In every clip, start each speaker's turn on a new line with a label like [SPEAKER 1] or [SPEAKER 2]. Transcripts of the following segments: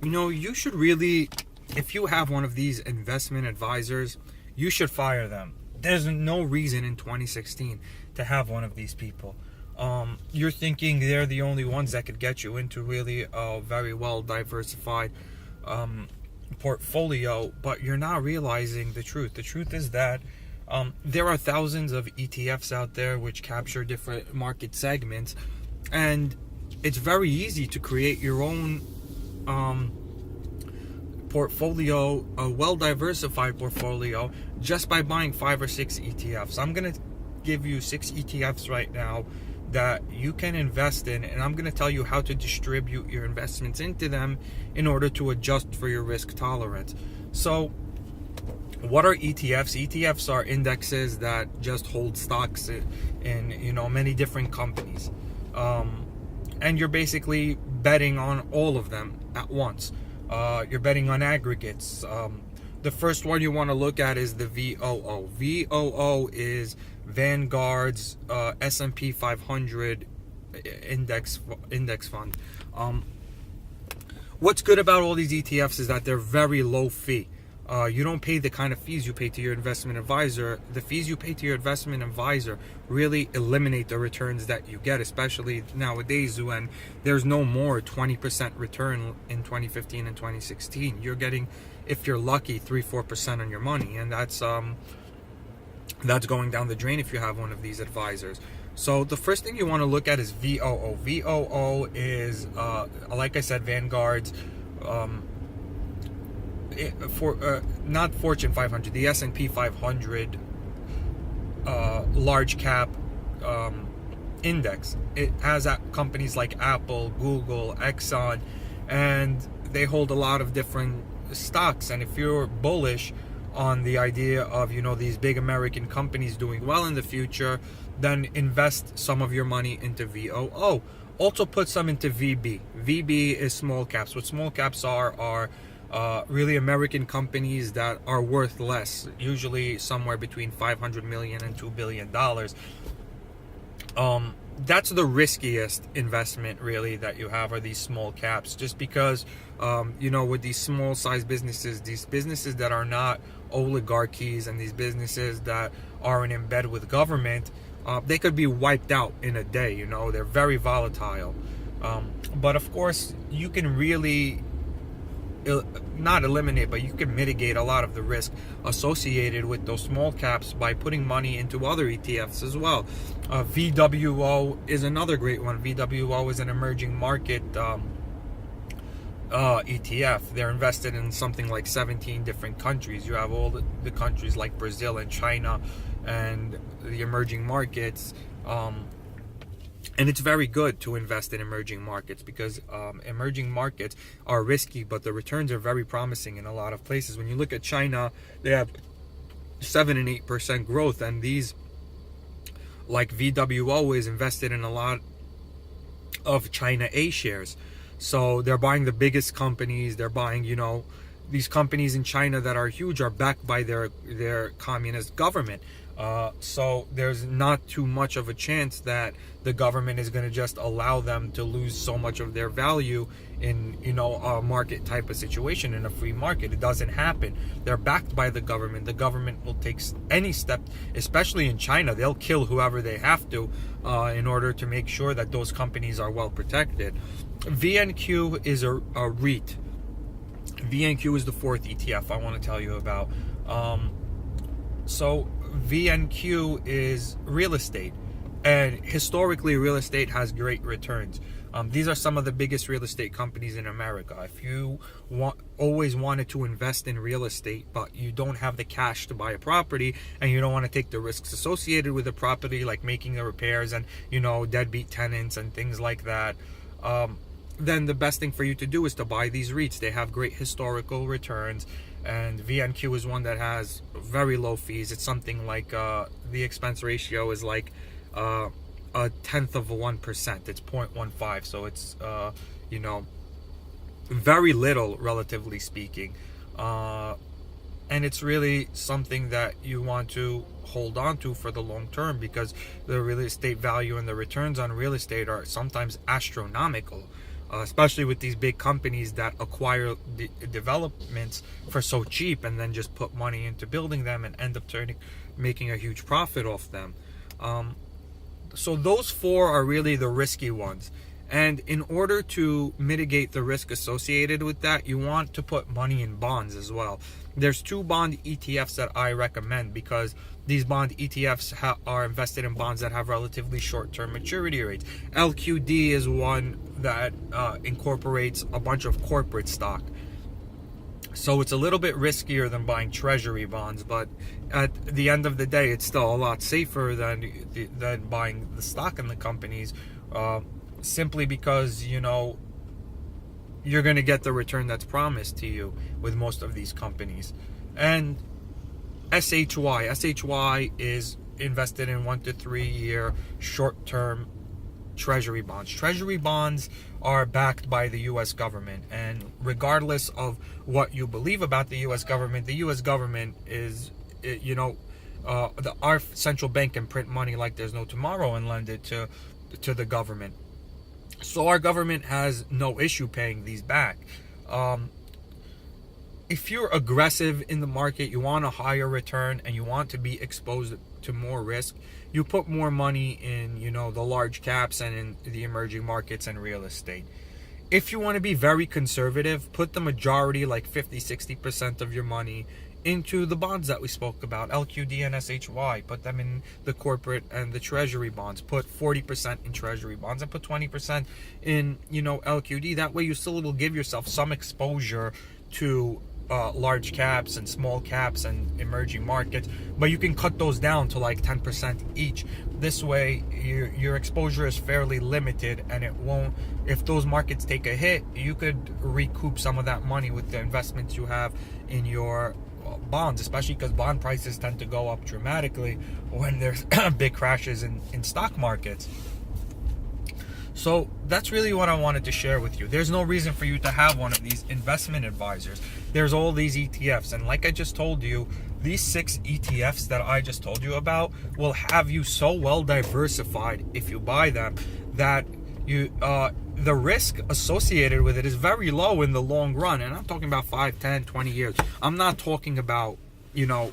[SPEAKER 1] You should really, if you have one of these investment advisors, you should fire them. There's no reason in 2016 to have one of these people. You're thinking they're the only ones that could get you into really a very well diversified portfolio, but you're not realizing the truth. The truth is that there are thousands of ETFs out there which capture different market segments, and it's very easy to create your own portfolio, a well diversified portfolio, just by buying 5 or 6 ETFs. I'm going to give you 6 ETFs right now that you can invest in, and I'm going to tell you how to distribute your investments into them in order to adjust for your risk tolerance. So what are ETFs? ETFs are indexes that just hold stocks in many different companies, and you're basically betting on all of them at once. You're betting on aggregates. The first one you want to look at is the VOO. VOO is Vanguard's S&P 500 index fund. What's good about all these ETFs is that they're very low fee. You don't pay the kind of fees you pay to your investment advisor. The fees you pay to your investment advisor really eliminate the returns that you get, especially nowadays when there's no more 20% return in 2015 and 2016. You're getting, if you're lucky, 3-4% on your money, and that's going down the drain if you have one of these advisors. So the first thing you want to look at is VOO. VOO is, like I said, Vanguard's not Fortune 500, the S&P 500 large cap index. It has companies like Apple, Google, Exxon, and they hold a lot of different stocks. And if you're bullish on the idea of these big American companies doing well in the future, then invest some of your money into VOO. Also put some into VB. VB is small caps. What small caps are really American companies that are worth less, usually somewhere between $500 million and $2 billion. That's the riskiest investment really that you have, are these small caps, just because with these small size businesses, these businesses that are not oligarchies and these businesses that aren't in bed with government, they could be wiped out in a day. They're very volatile, but of course you can really not eliminate, but you can mitigate a lot of the risk associated with those small caps by putting money into other ETFs as well. VWO is another great one. VWO is an emerging market ETF. They're invested in something like 17 different countries. You have all the countries like Brazil and China and the emerging markets. And it's very good to invest in emerging markets because emerging markets are risky, but the returns are very promising in a lot of places. When you look at China, they have 7 and 8% growth, and these, like VWO, is invested in a lot of China A shares. So they're buying the biggest companies. They're buying, these companies in China that are huge are backed by their communist government. So there's not too much of a chance that the government is going to just allow them to lose so much of their value in a market type of situation, in a free market. It doesn't happen. They're backed by the government. The government will take any step, especially in China. They'll kill whoever they have to in order to make sure that those companies are well protected. VNQ is a REIT. VNQ is the 4th ETF I want to tell you about. So VNQ is real estate, and historically real estate has great returns. These are some of the biggest real estate companies in America. If you always wanted to invest in real estate, but you don't have the cash to buy a property, and you don't want to take the risks associated with the property, like making the repairs and deadbeat tenants and things like that, then the best thing for you to do is to buy these REITs. They have great historical returns, and VNQ is one that has very low fees. It's something like the expense ratio is like 0.1%. It's 0.15, so it's very little relatively speaking, and it's really something that you want to hold on to for the long term, because the real estate value and the returns on real estate are sometimes astronomical. especially with these big companies that acquire the developments for so cheap and then just put money into building them and end up making a huge profit off them. So those four are really the risky ones. And in order to mitigate the risk associated with that, you want to put money in bonds as well. There's 2 bond ETFs that I recommend, because these bond ETFs are invested in bonds that have relatively short-term maturity rates. LQD is one that incorporates a bunch of corporate stock. So it's a little bit riskier than buying treasury bonds, but at the end of the day, it's still a lot safer than buying the stock in the companies, simply because, you know, you're going to get the return that's promised to you with most of these companies. And SHY is invested in 1 to 3 year short-term treasury bonds. Treasury bonds are backed by the U.S. government, and regardless of what you believe about the U.S. government is, you know, our central bank can print money like there's no tomorrow and lend it to the government. So our government has no issue paying these back. If you're aggressive in the market, you want a higher return, and you want to be exposed to more risk, you put more money in, you know, the large caps and in the emerging markets and real estate. If you want to be very conservative, put the majority, like 50-60% of your money, into the bonds that we spoke about, LQD and SHY. Put them in the corporate and the treasury bonds. Put 40% in treasury bonds and put 20% in, you know, LQD. That way you still will give yourself some exposure to large caps and small caps and emerging markets, but you can cut those down to like 10% each. This way your exposure is fairly limited, and it won't, if those markets take a hit, you could recoup some of that money with the investments you have in your bonds, especially because bond prices tend to go up dramatically when there's big crashes in stock markets. So that's really what I wanted to share with you. There's no reason for you to have one of these investment advisors. There's all these ETFs, and like I just told you, these 6 ETFs that I just told you about will have you so well diversified if you buy them that you the risk associated with it is very low in the long run. And I'm talking about 5, 10, 20 years. I'm not talking about, you know,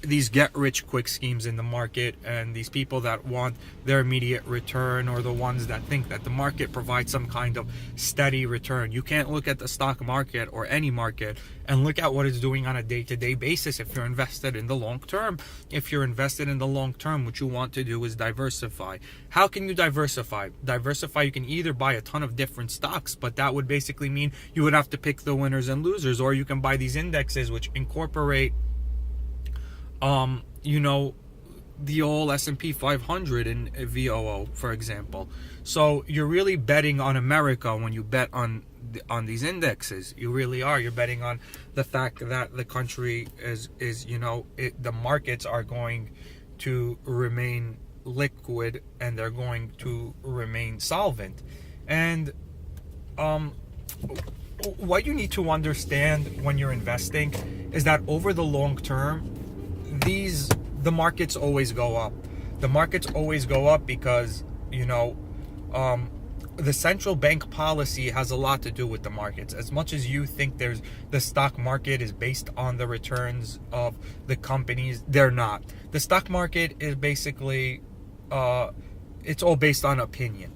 [SPEAKER 1] these get-rich-quick schemes in the market, and these people that want their immediate return, or the ones that think that the market provides some kind of steady return. You can't look at the stock market or any market and look at what it's doing on a day-to-day basis if you're invested in the long term. If you're invested in the long term, what you want to do is diversify. How can you diversify? You can either buy a ton of different stocks, but that would basically mean you would have to pick the winners and losers, or you can buy these indexes which incorporate you know, the old S&P 500 in VOO, for example. So you're really betting on America when you bet on these indexes. You really are. You're betting on the fact that the country is you know, the markets are going to remain liquid, and they're going to remain solvent. And what you need to understand when you're investing is that over the long term, the markets always go up. The markets always go up because, you know, the central bank policy has a lot to do with the markets. As much as you think the stock market is based on the returns of the companies, they're not. The stock market is basically, it's all based on opinion.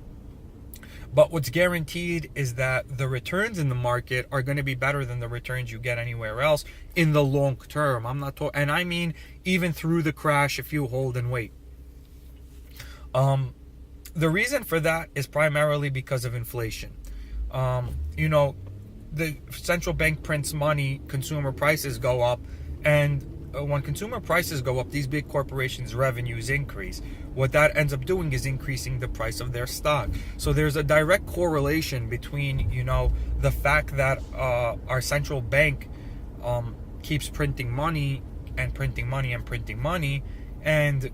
[SPEAKER 1] But what's guaranteed is that the returns in the market are going to be better than the returns you get anywhere else in the long term. I'm not and I mean even through the crash if you hold and wait. The reason for that is primarily because of inflation. You know, the central bank prints money, consumer prices go up, and when consumer prices go up, these big corporations' revenues increase. What that ends up doing is increasing the price of their stock. So there's a direct correlation between, you know, the fact that our central bank keeps printing money and printing money and printing money, and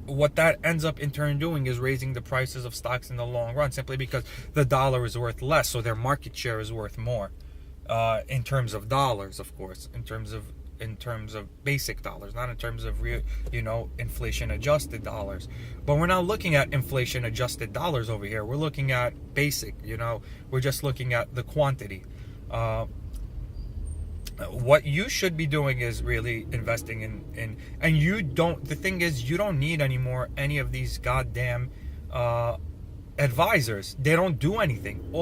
[SPEAKER 1] what that ends up in turn doing is raising the prices of stocks in the long run, simply because the dollar is worth less, so their market share is worth more. In terms of dollars, of course. In terms of in terms of basic dollars, not in terms of real, inflation adjusted dollars. But we're not looking at inflation adjusted dollars over here. We're looking at basic, we're just looking at the quantity. What you should be doing is really investing in and the thing is, you don't need anymore any of these goddamn advisors. They don't do anything.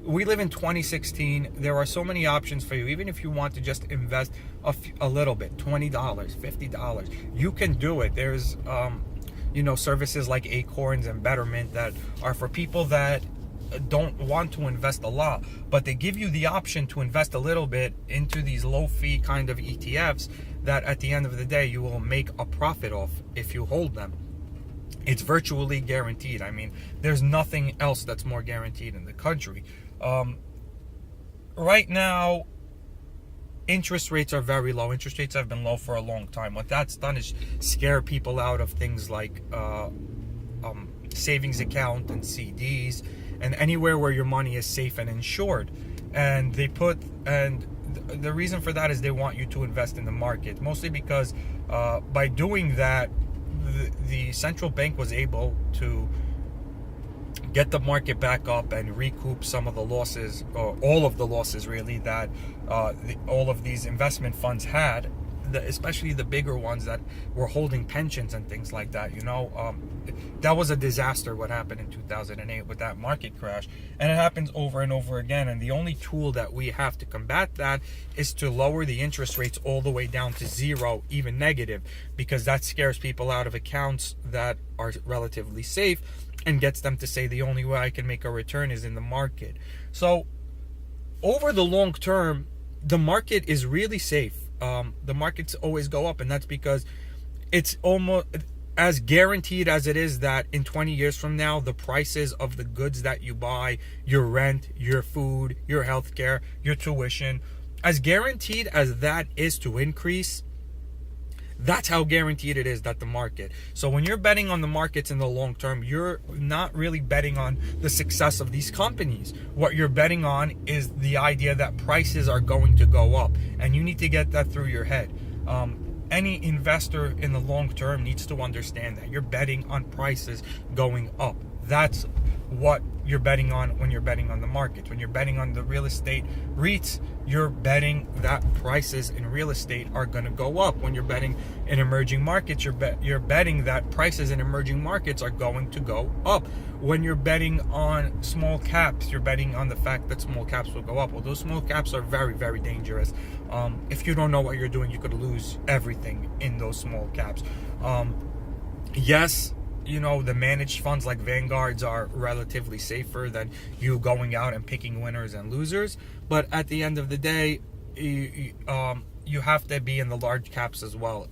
[SPEAKER 1] We live in 2016. There are so many options for you. Even if you want to just invest a little bit, $20, $50, you can do it. There's services like Acorns and Betterment that are for people that don't want to invest a lot, but they give you the option to invest a little bit into these low fee kind of ETFs that at the end of the day you will make a profit off if you hold them. It's virtually guaranteed. I mean, there's nothing else that's more guaranteed in the country. Right now, interest rates are very low. Interest rates have been low for a long time. What that's done is scare people out of things like savings account and CDs and anywhere where your money is safe and insured. And the reason for that is they want you to invest in the market, mostly because by doing that, the central bank was able to get the market back up and recoup some of the losses, or all of the losses really, that all of these investment funds had, especially the bigger ones that were holding pensions and things like that. That was a disaster what happened in 2008 with that market crash, and it happens over and over again. And the only tool that we have to combat that is to lower the interest rates all the way down to zero, even negative, because that scares people out of accounts that are relatively safe and gets them to say the only way I can make a return is in the market. So over the long term, the market is really safe. The markets always go up, and that's because it's almost as guaranteed as it is that in 20 years from now, the prices of the goods that you buy, your rent, your food, your healthcare, your tuition, as guaranteed as that is to increase, that's how guaranteed it is that the market. So when you're betting on the markets in the long term, you're not really betting on the success of these companies. What you're betting on is the idea that prices are going to go up, and you need to get that through your head. Any investor in the long term needs to understand that you're betting on prices going up. That's what you're betting on when you're betting on the market. When you're betting on the real estate REITs, you're betting that prices in real estate are going to go up. When you're betting in emerging markets, you're betting that prices in emerging markets are going to go up. When you're betting on small caps, you're betting on the fact that small caps will go up. Well, those small caps are very, very dangerous. If you don't know what you're doing, you could lose everything in those small caps. Yes, the managed funds like Vanguards are relatively safer than you going out and picking winners and losers. But at the end of the day, you have to be in the large caps as well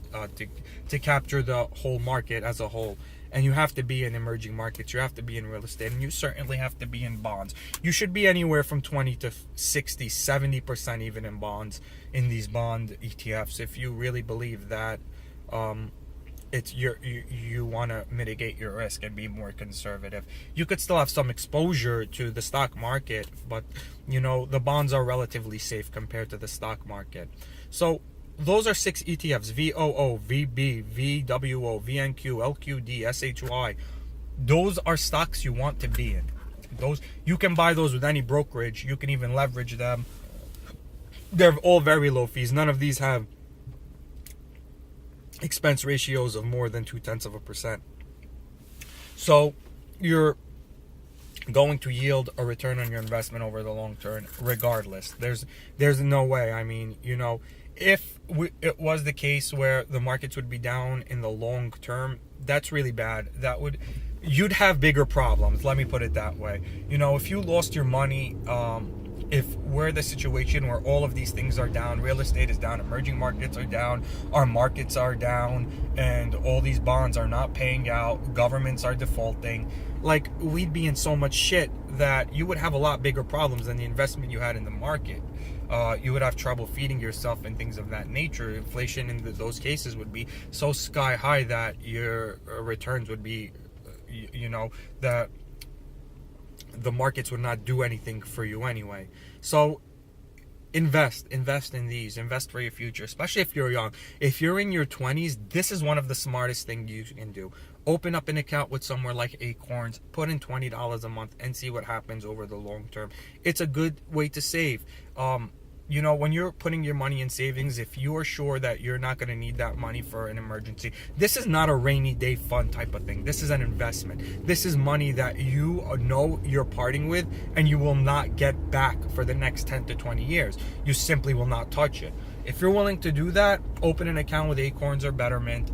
[SPEAKER 1] to capture the whole market as a whole. And you have to be in emerging markets. You have to be in real estate. And you certainly have to be in bonds. You should be anywhere from 20 to 60, 70% even in bonds, in these bond ETFs, if you really believe that you want to mitigate your risk and be more conservative. You could still have some exposure to the stock market, but the bonds are relatively safe compared to the stock market. So those are 6 ETFs: VOO, VB, VWO, VNQ, LQD, SHY. Those are stocks you want to be in. Those, you can buy those with any brokerage. You can even leverage them. They're all very low fees. None of these have expense ratios of more than 0.2%. So you're going to yield a return on your investment over the long term regardless. There's no way. I mean, if it was the case where the markets would be down in the long term, that's really bad. You'd have bigger problems, let me put it that way. If you lost your money, if we're the situation where all of these things are down, real estate is down, emerging markets are down, our markets are down, and all these bonds are not paying out, governments are defaulting, we'd be in so much shit that you would have a lot bigger problems than the investment you had in the market. You would have trouble feeding yourself and things of that nature. Inflation in those cases would be so sky high that your returns would be, that the markets would not do anything for you anyway. So invest in these. Invest for your future, especially if you're young. If you're in your 20s, this is one of the smartest things you can do. Open up an account with somewhere like Acorns, put in $20 a month, and see what happens over the long term. It's a good way to save. When you're putting your money in savings, if you're sure that you're not going to need that money for an emergency, this is not a rainy day fund type of thing. This is an investment. This is money that you know you're parting with, and you will not get back for the next 10 to 20 years. You simply will not touch it. If you're willing to do that, open an account with Acorns or Betterment.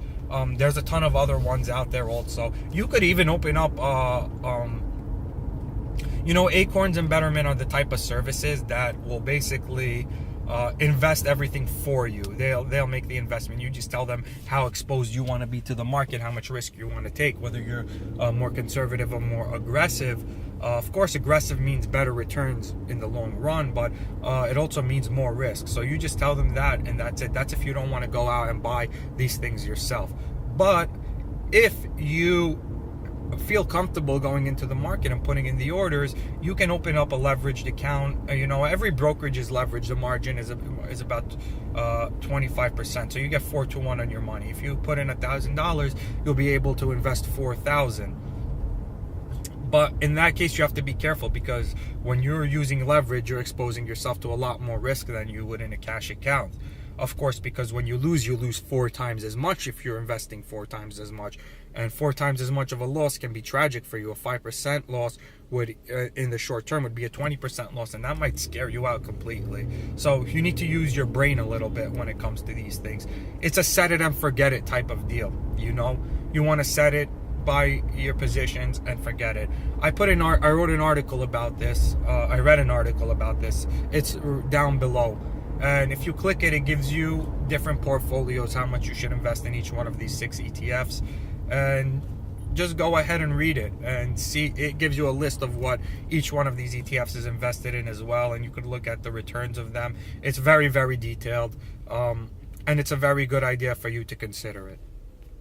[SPEAKER 1] There's a ton of other ones out there also. You could even open up Acorns and Betterment are the type of services that will basically invest everything for you. They'll make the investment. You just tell them how exposed you want to be to the market, how much risk you want to take, whether you're more conservative or more aggressive. Of course, aggressive means better returns in the long run, but it also means more risk. So you just tell them that, and that's it. That's if you don't want to go out and buy these things yourself. But if you feel comfortable going into the market and putting in the orders, you can open up a leveraged account. Every brokerage is leveraged. The margin is about 25%, so you get 4 to 1 on your money. If you put in $1,000, you'll be able to invest $4,000. But in that case, you have to be careful, because when you're using leverage, you're exposing yourself to a lot more risk than you would in a cash account. Of course, because when you lose 4 times as much if you're investing 4 times as much. And 4 times as much of a loss can be tragic for you. A 5% loss would, in the short term, would be a 20% loss, and that might scare you out completely. So you need to use your brain a little bit when it comes to these things. It's a set it and forget it type of deal. You want to set it, buy your positions, and forget it. I wrote an article about this. I read an article about this. It's down below. And if you click it, it gives you different portfolios, how much you should invest in each one of these 6 ETFs. And just go ahead and read it and see. It gives you a list of what each one of these ETFs is invested in as well, and you could look at the returns of them. It's very, very detailed, and it's a very good idea for you to consider it.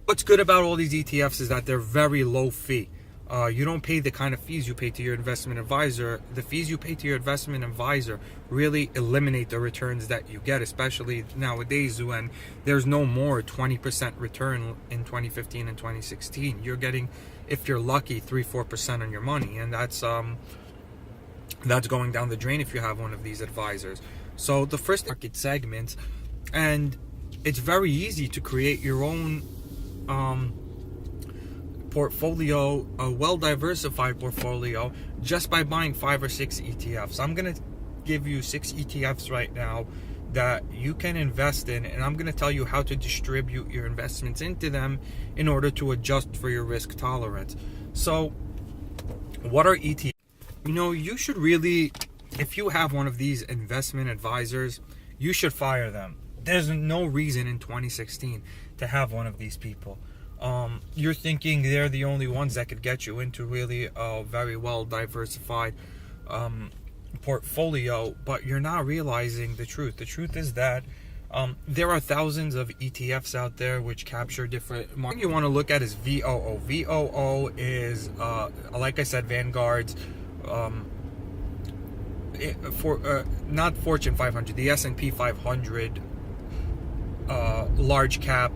[SPEAKER 1] What's good about all these ETFs is that they're very low fee. You don't pay the kind of fees you pay to your investment advisor. The fees you pay to your investment advisor really eliminate the returns that you get, especially nowadays when there's no more 20% return in 2015 and 2016. You're getting, if you're lucky, 3-4% on your money, and that's going down the drain if you have one of these advisors. So the first market segments, and it's very easy to create your own portfolio, a well-diversified portfolio, just by buying 5 or 6 ETFs. I'm going to give you 6 ETFs right now that you can invest in, and I'm going to tell you how to distribute your investments into them in order to adjust for your risk tolerance. So what are ETFs? You should really, if you have one of these investment advisors, you should fire them. There's no reason in 2016 to have one of these people. You're thinking they're the only ones that could get you into really a very well diversified portfolio, but you're not realizing the truth. The truth is that there are thousands of ETFs out there which capture different markets. What you want to look at is VOO. VOO is, like I said, Vanguard's not Fortune 500, the S&P 500 large cap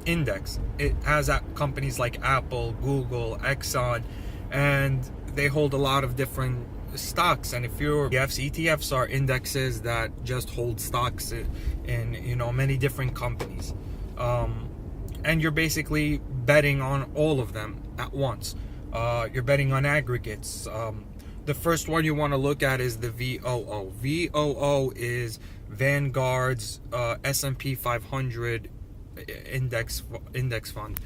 [SPEAKER 1] index. It has companies like Apple, Google, Exxon, and they hold a lot of different stocks. And if ETFs are indexes that just hold stocks in many different companies, and you're basically betting on all of them at once. You're betting on aggregates. The first one you want to look at is the VOO. VOO is Vanguard's S&P 500 index fund.